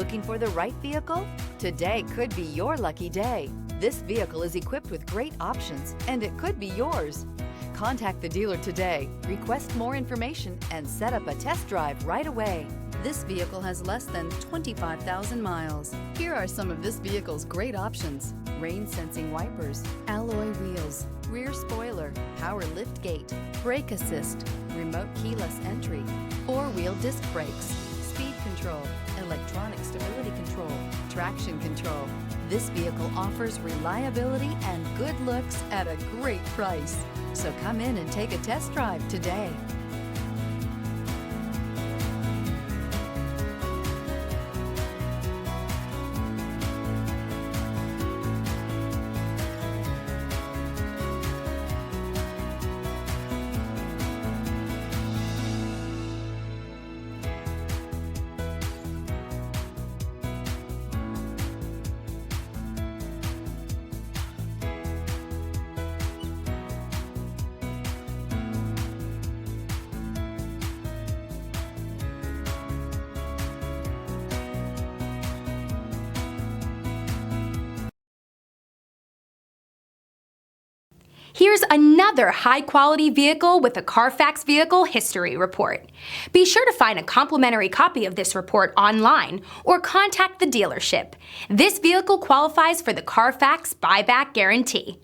Looking for the right vehicle? Today could be your lucky day. This vehicle is equipped with great options and it could be yours. Contact the dealer today, request more information, and set up a test drive right away. This vehicle has less than 25,000 miles. Here are some of this vehicle's great options: rain-sensing wipers, alloy wheels, rear spoiler, power lift gate, brake assist, remote keyless entry, four-wheel disc brakes, speed control, electronic stability control, traction control. This vehicle offers reliability and good looks at a great price. So come in and take a test drive today. Here's another high-quality vehicle with a Carfax Vehicle History Report. Be sure to find a complimentary copy of this report online or contact the dealership. This vehicle qualifies for the Carfax Buyback Guarantee.